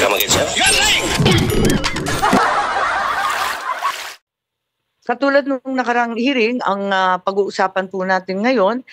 come again, sir? You are lying! Katulad nung nakarang hearing, ang pag-uusapan po natin ngayon,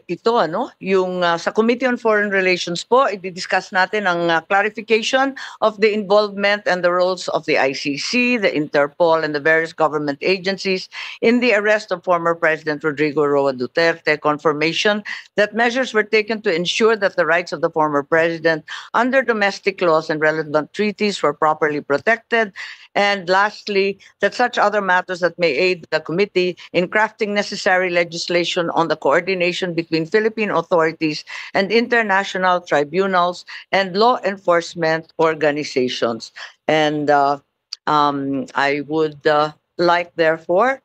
ito yung sa Committee on Foreign Relations po, i-discuss natin ang clarification of the involvement and the roles of the ICC, the Interpol, and the various government agencies in the arrest of former President Rodrigo Roa Duterte, confirmation that measures were taken to ensure that the rights of the former president under domestic laws and relevant treaties were properly protected, and lastly, that such other matters that may aid the committee in crafting necessary legislation on the coordination between Philippine authorities and international tribunals and law enforcement organizations. And I would like, therefore,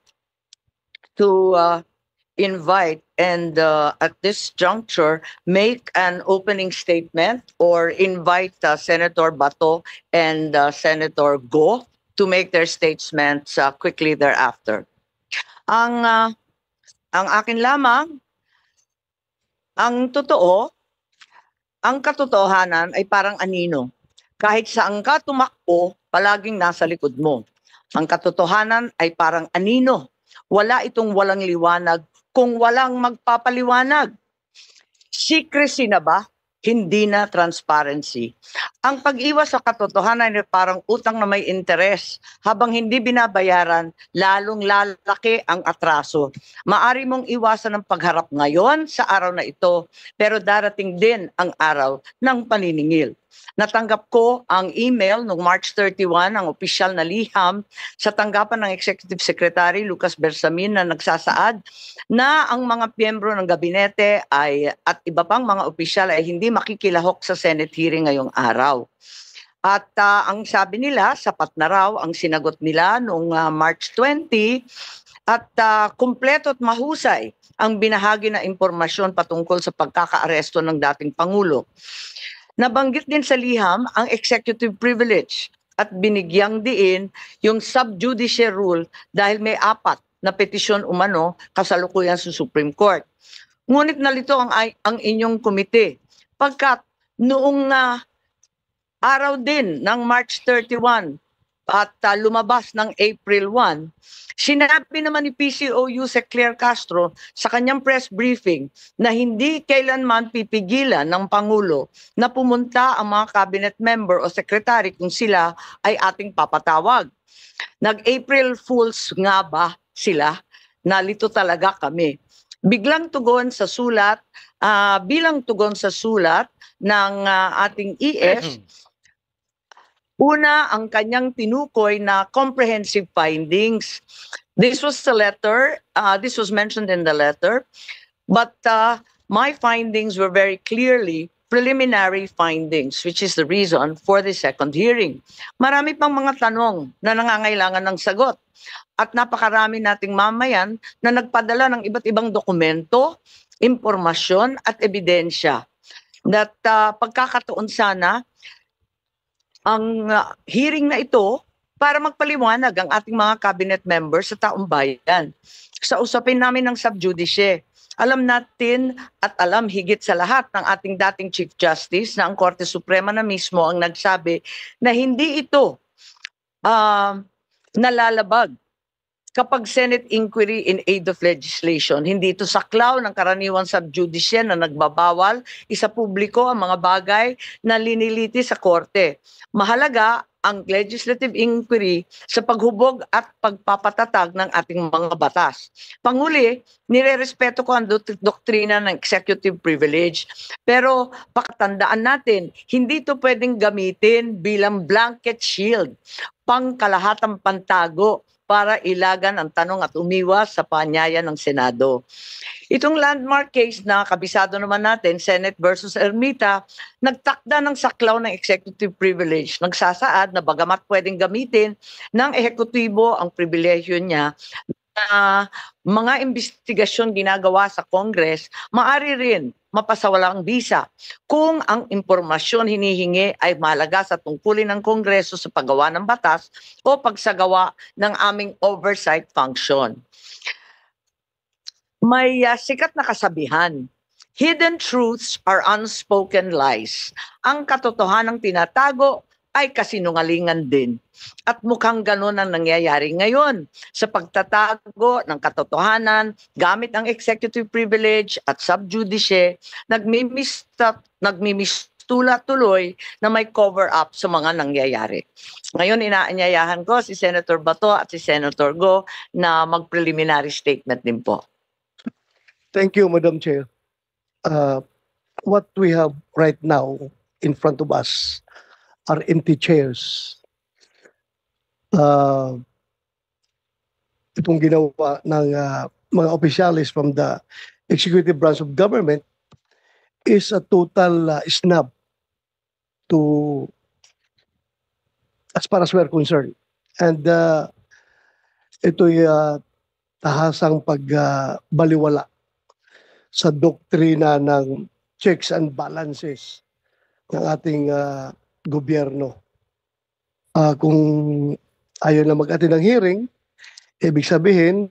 to invite and at this juncture make an opening statement or invite Senator Bato and Senator Go to make their statements quickly thereafter. Ang akin lamang, ang katotohanan ay parang anino. Kahit saan ka tumakbo, palaging nasa likod mo. Ang katotohanan ay parang anino. Wala itong walang liwanag kung walang magpapaliwanag. Secrecy na ba? Hindi na transparency. Ang pag-iwas sa katotohanan ay parang utang na may interes. Habang hindi binabayaran, lalong lalaki ang atraso. Maari mong iwasan ang pagharap ngayon sa araw na ito, pero darating din ang araw ng paniningil. Natanggap ko ang email noong March 31, ang opisyal na liham sa tanggapan ng Executive Secretary Lucas Bersamin na nagsasaad na ang mga miyembro ng gabinete at iba pang mga opisyal ay hindi makikilahok sa Senate hearing ngayong araw. At ang sabi nila, sapat na raw ang sinagot nila noong March 20 at kumpleto at mahusay ang binahagi na impormasyon patungkol sa pagkakaaresto ng dating Pangulo. Nabanggit din sa liham ang executive privilege at binigyang diin yung sub judice rule dahil may 4 na petisyon umano kasalukuyan sa Supreme Court. Ngunit nalito ang inyong komite pagkat noong araw din ng March 31 at lumabas ng April 1, sinabi naman ni PCOU Sec. Claire Castro sa kanyang press briefing na hindi kailanman pipigilan ng Pangulo na pumunta ang mga cabinet member o secretary kung sila ay ating papatawag. Nag-April Fools nga ba sila? Nalito talaga kami. Biglang tugon sa sulat, bilang tugon sa sulat ng ating ES, una, ang kanyang tinukoy na comprehensive findings. This was the letter, this was mentioned in the letter, but my findings were very clearly preliminary findings, which is the reason for the second hearing. Marami pang mga tanong na nangangailangan ng sagot. At napakarami nating mamayan na nagpadala ng iba't ibang dokumento, impormasyon at ebidensya. That pagkakataon sana, ang hearing na ito para magpaliwanag ang ating mga cabinet members sa taong bayan. Sa usapin namin ng subjudice, alam natin at alam higit sa lahat ng ating dating Chief Justice na ang Korte Suprema na mismo ang nagsabi na hindi ito nalalabag kapag Senate inquiry in aid of legislation. Hindi ito saklaw ng karaniwang subjudice na nagbabawal isa publiko ang mga bagay na liniliti sa korte. Mahalaga ang legislative inquiry sa paghubog at pagpapatatag ng ating mga batas. Panguli, nirerespeto ko ang doktrina ng executive privilege. Pero pakatandaan natin, hindi ito pwedeng gamitin bilang blanket shield, pangkalahatang pantago para ilagan ang tanong at umiwas sa paanyaya ng Senado. Itong landmark case na kabisado naman natin, Senate versus Ermita, nagtakda ng saklaw ng executive privilege. Nagsasaad na bagamat pwedeng gamitin ng ehekutibo ang pribilehyo niya na mga investigasyon ginagawa sa Congress, maaari rin mapasawalang bisa kung ang impormasyon hinihingi ay mahalaga sa tungkulin ng Kongreso sa paggawa ng batas o pagsagawa ng aming oversight function. May sikat na kasabihan, Hidden truths are unspoken lies. Ang katotohanang tinatago ay kasinungalingan din. At mukhang ganun ang nangyayari ngayon sa pagtatago ng katotohanan gamit ang executive privilege at sub judice, nagmimistula tuloy na may cover-up sa mga nangyayari. Ngayon, inaanyayahan ko si Senator Bato at si Senator Go na mag-preliminary statement din po. Thank you, Madam Chair. What we have right now in front of us are empty chairs. Itong ginawa ng mga opisyalis from the executive branch of government is a total snub to, as far as we're concerned. And ito'y tahasang pagbaliwala sa doktrina ng checks and balances ng ating gobyerno. Kung ayaw na mag-attend ng hearing, ibig sabihin,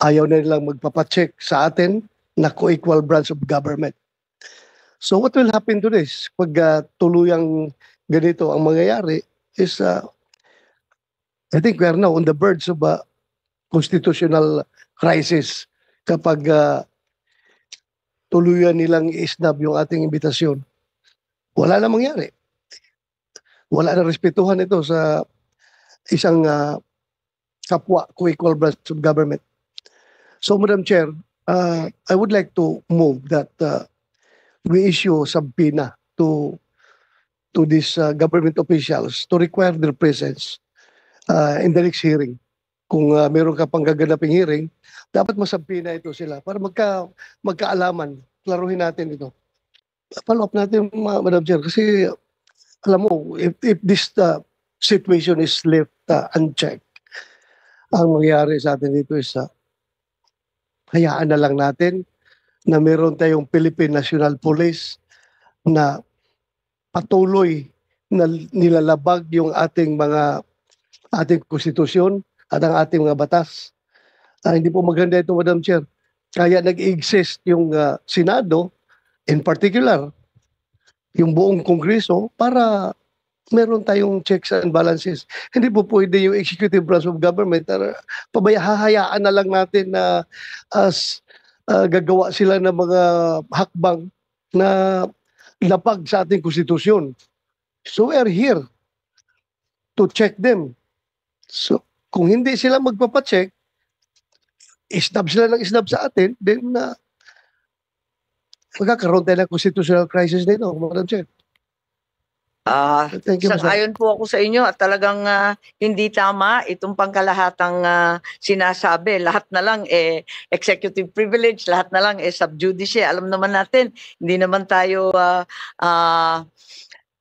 ayaw na nilang magpapacheck sa atin na co-equal branch of government. So what will happen to this? Pag tuluyang ganito ang mangyayari is, I think we are now on the verge of a constitutional crisis kapag tuluyan nilang isnab yung ating imbitasyon. Wala na mangyari. Wala na respetuhan ito sa isang kapwa co-equal branch of government. So, Madam Chair, I would like to move that we issue subpoena to these government officials to require their presence in the next hearing. Kung meron ka pang gaganaping hearing, dapat masubpoena ito sila para magkaalaman. Klaruhin natin ito. Follow up natin, Madam Chair, kasi alam mo, if this situation is left unchecked, ang mangyayari sa atin dito is hayaan na lang natin na meron tayong Philippine National Police na patuloy na nilalabag yung ating konstitusyon at ang ating mga batas. Hindi po maganda ito, Madam Chair. Kaya nag-exist yung Senado, in particular, yung buong Kongreso, para meron tayong checks and balances. Hindi po pwede yung executive branch of government, hahayaan na lang natin na gagawa sila ng mga hakbang na lapag sa ating konstitusyon. So we are here to check them. So kung hindi sila magpapacheck, isnab sila ng isnab sa atin, then magkakaroon tayo ng constitutional crisis dito, Madam Chair. Thank you, Sang-ayon po ako sa inyo at talagang hindi tama itong pangkalahatang sinasabi. Lahat na lang executive privilege, lahat na lang sub judice. Alam naman natin, hindi naman tayo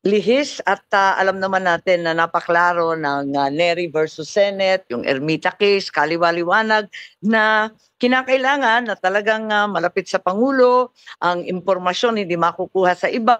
lihis at alam naman natin na napaklaro ng Nery versus Senate, yung Ermita case, kaliwaliwanag na kinakailangan na talagang malapit sa Pangulo, ang impormasyon hindi makukuha sa iba,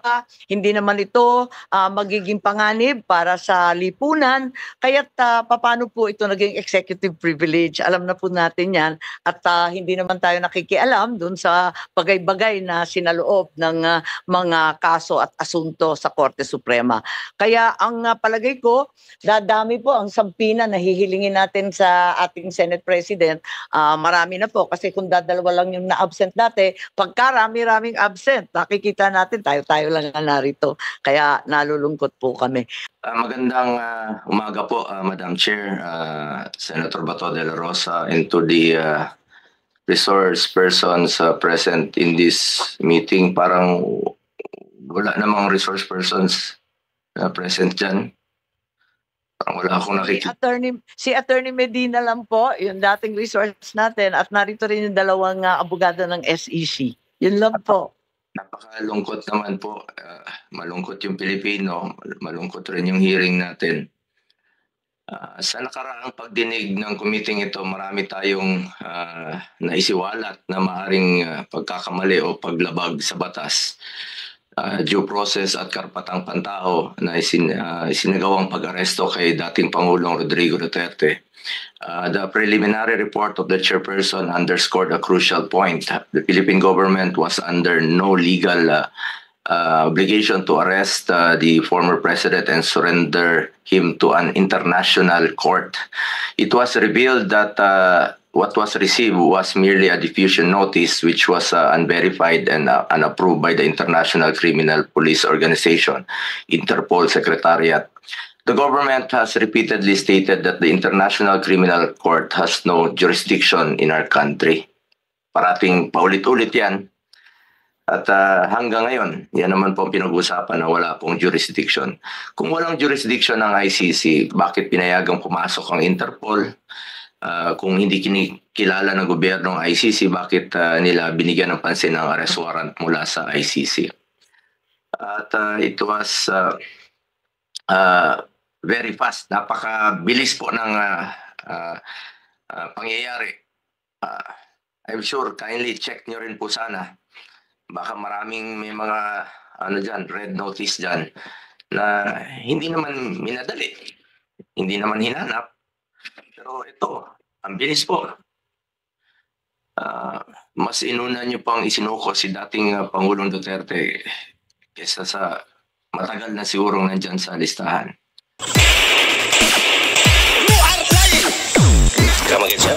hindi naman ito magiging panganib para sa lipunan, kaya't paano po ito naging executive privilege, alam na po natin yan at hindi naman tayo nakikialam dun sa bagay-bagay na sinaloob ng mga kaso at asunto sa Korte Suprema. Kaya ang palagay ko, dadami po ang sampina na hihilingin natin sa ating Senate President, marami na po kasi kung dadalawa lang yung na-absent dati, pagkarami-raming absent, nakikita natin tayo-tayo lang narito. Kaya nalulungkot po kami. Magandang umaga po, Madam Chair, Senator Bato de la Rosa, and to the resource persons present in this meeting. Parang wala namang resource persons present dyan. Wala akong nakikita. Si Attorney Medina lang po, yung dating resource natin, at narito rin yung dalawang abogado ng SEC. Yun lang po. Napakalungkot naman po. Malungkot yung Pilipino, malungkot rin yung hearing natin. Sa nakaraang pagdinig ng committee ito, marami tayong naisiwalat na maaring pagkakamali o paglabag sa batas. due process at karapatang pantao na isinagawang pag-aresto kay dating Pangulong Rodrigo Duterte. The preliminary report of the chairperson underscored a crucial point. The Philippine government was under no legal obligation to arrest the former president and surrender him to an international court. It was revealed that what was received was merely a diffusion notice, which was unverified and unapproved by the International Criminal Police Organization, Interpol Secretariat. The government has repeatedly stated that the International Criminal Court has no jurisdiction in our country. Parating paulit-ulit yan. At hanggang ngayon, yan naman po ang pinag-usapan na wala pong jurisdiction. Kung walang jurisdiction ng ICC, bakit pinayagang pumasok ang Interpol? Kung hindi kinikilala ng gobyerno ng ICC, bakit nila binigyan ng pansin ng arrest warrant mula sa ICC? At it was very fast. Napakabilis po ng pangyayari. I'm sure, kindly check nyo rin po sana. Baka maraming may mga red notice dyan na hindi naman minadali. Hindi naman hinanap. Pero ito, ang bilis po. Mas inuna nyo pang isinuko si dating Pangulong Duterte kesa sa matagal na sigurong nandyan sa listahan. Come again, sir?